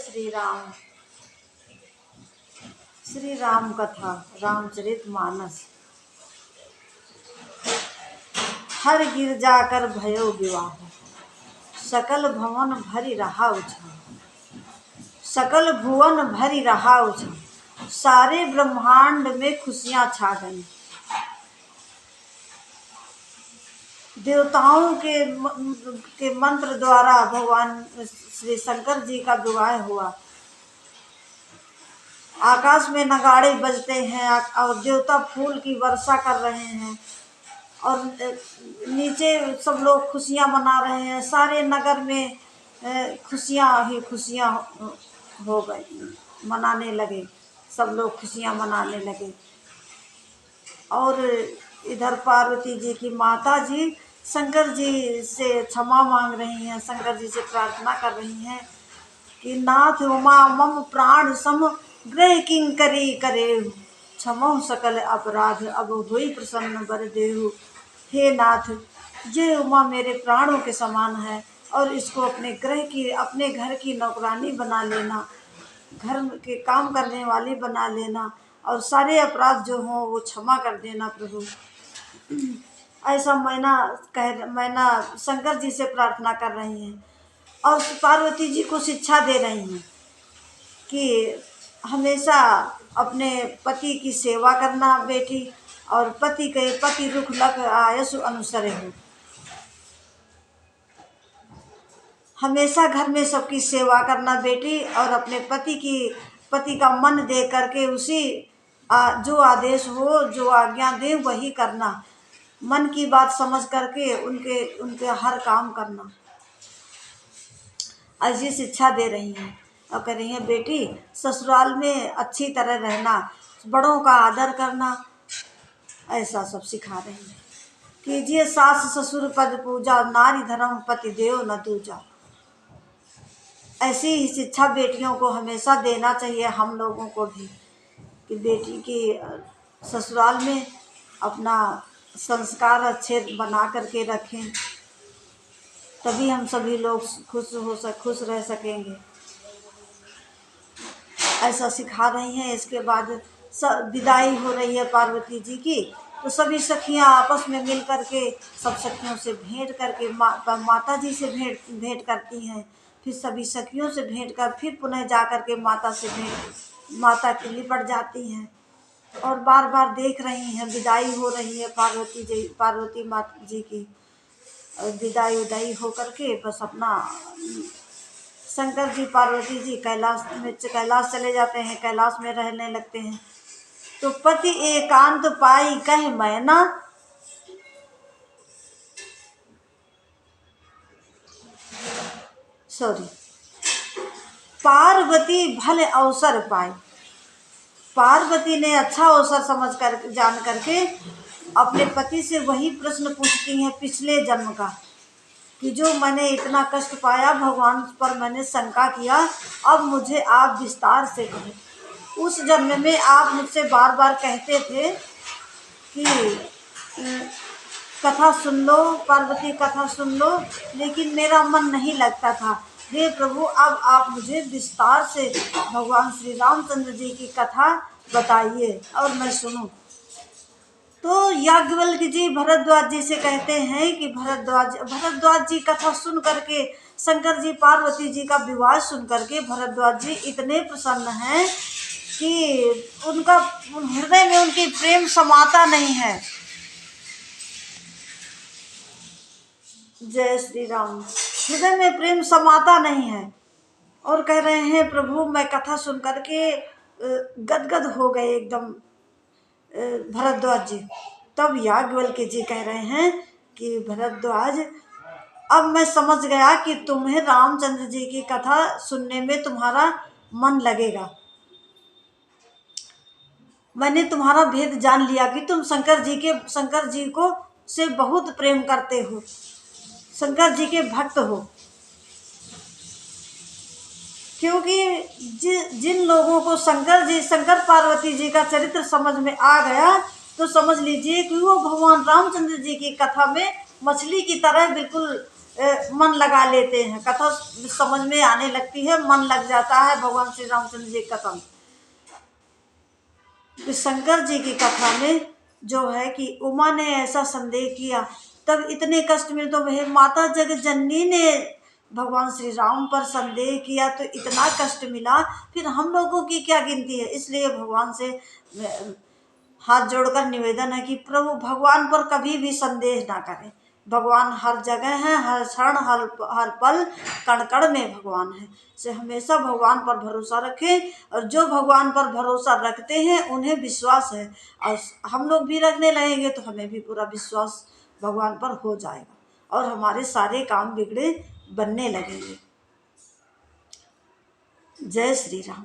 श्री राम। श्री राम कथा रामचरितमानस। हर गिर जाकर भयो विवाह, सकल भवन भरी रहा उछल। सकल भुवन भरी रहा उछल, सारे ब्रह्मांड में खुशियां छा गईं। देवताओं के मंत्र द्वारा भगवान श्री शंकर जी का विवाह हुआ। आकाश में नगाड़े बजते हैं और देवता फूल की वर्षा कर रहे हैं और नीचे सब लोग खुशियां मना रहे हैं। सारे नगर में खुशियां ही खुशियां हो गई, मनाने लगे। सब लोग खुशियां मनाने लगे। और इधर पार्वती जी की माता जी शंकर जी से क्षमा मांग रही हैं, शंकर जी से प्रार्थना कर रही हैं कि नाथ उमा मम प्राण सम ग्रह किंकरी करे, क्षमो सकल अपराध अब हुई प्रसन्न बर देहु। हे नाथ, ये उमा मेरे प्राणों के समान है और इसको अपने घर की नौकरानी बना लेना, घर के काम करने वाली बना लेना और सारे अपराध जो हों वो क्षमा कर देना प्रभु। ऐसा मैना शंकर जी से प्रार्थना कर रही हैं और पार्वती जी को शिक्षा दे रही हैं कि हमेशा अपने पति की सेवा करना बेटी, और पति रुख लख आयसु अनुसरे हो। हमेशा घर में सबकी सेवा करना बेटी और अपने पति का मन दे करके उसी जो आदेश हो, जो आज्ञा दे वही करना। मन की बात समझ करके उनके हर काम करना। ऐसी शिक्षा दे रही हैं और कह रही हैं बेटी ससुराल में अच्छी तरह रहना, बड़ों का आदर करना, ऐसा सब सिखा रही हैं। कीजिए सास ससुर पद पूजा, नारी धर्म पति देव न दूजा। ऐसी ही शिक्षा बेटियों को हमेशा देना चाहिए, हम लोगों को भी, कि बेटी की ससुराल में अपना संस्कार अच्छे बना करके रखें, तभी हम सभी लोग खुश रह सकेंगे। ऐसा सिखा रही हैं। इसके बाद विदाई हो रही है पार्वती जी की, तो सभी सखियां आपस में मिल करके सब सखियों से भेंट करके माता जी से भेंट करती हैं। फिर सभी सखियों से भेंट कर फिर पुनः जा कर के माता की लिपट जाती हैं और बार बार देख रही हैं। विदाई हो रही है पार्वती माता जी की। विदाई हो करके बस अपना शंकर जी पार्वती जी कैलाश चले जाते हैं, कैलाश में रहने लगते हैं। तो पति एकांत पाई कह मैना, पार्वती भले अवसर पाई। पार्वती ने अच्छा अवसर जान करके अपने पति से वही प्रश्न पूछती हैं पिछले जन्म का, कि जो मैंने इतना कष्ट पाया भगवान पर मैंने शंका किया, अब मुझे आप विस्तार से कहें। उस जन्म में आप मुझसे बार बार कहते थे कि कथा सुन लो पार्वती, कथा सुन लो, लेकिन मेरा मन नहीं लगता था। हे प्रभु, अब आप मुझे विस्तार से भगवान श्री रामचंद्र जी की कथा बताइए और मैं सुनूं। तो याज्ञवल्क्य जी भरद्वाज जी से कहते हैं कि भरद्वाज जी कथा सुन करके, शंकर जी पार्वती जी का विवाह सुन करके भरद्वाज जी इतने प्रसन्न हैं कि उनका हृदय में उनकी प्रेम समाता नहीं है। जय श्री राम। हृदय में प्रेम समाता नहीं है और कह रहे हैं प्रभु मैं कथा सुन करके गदगद हो गए एकदम भरद्वाज जी। तब याज्ञवल्क्य जी कह रहे हैं कि भरद्वाज, अब मैं समझ गया कि तुम्हें रामचंद्र जी की कथा सुनने में तुम्हारा मन लगेगा। मैंने तुम्हारा भेद जान लिया कि तुम शंकर जी को से बहुत प्रेम करते हो, शंकर जी के भक्त हो। क्योंकि जिन लोगों को शंकर पार्वती जी का चरित्र समझ में आ गया, तो समझ लीजिए कि वो भगवान रामचंद्र जी की कथा में मछली की तरह बिल्कुल मन लगा लेते हैं, कथा समझ में आने लगती है, मन लग जाता है भगवान श्री रामचंद्र जी कथा में। तो शंकर जी की कथा में जो है कि उमा ने ऐसा संदेह किया, तब इतने कष्ट में तो वह माता जगत जननी ने भगवान श्री राम पर संदेह किया तो इतना कष्ट मिला, फिर हम लोगों की क्या गिनती है। इसलिए भगवान से हाथ जोड़कर निवेदन है कि प्रभु भगवान पर कभी भी संदेह ना करें। भगवान हर जगह है, हर क्षण हर पल कण कण में भगवान है। से हमेशा भगवान पर भरोसा रखें, और जो भगवान पर भरोसा रखते हैं उन्हें विश्वास है, और हम लोग भी रखने लगेंगे तो हमें भी पूरा विश्वास भगवान पर हो जाएगा और हमारे सारे काम बिगड़े बनने लगेंगे। जय श्री राम।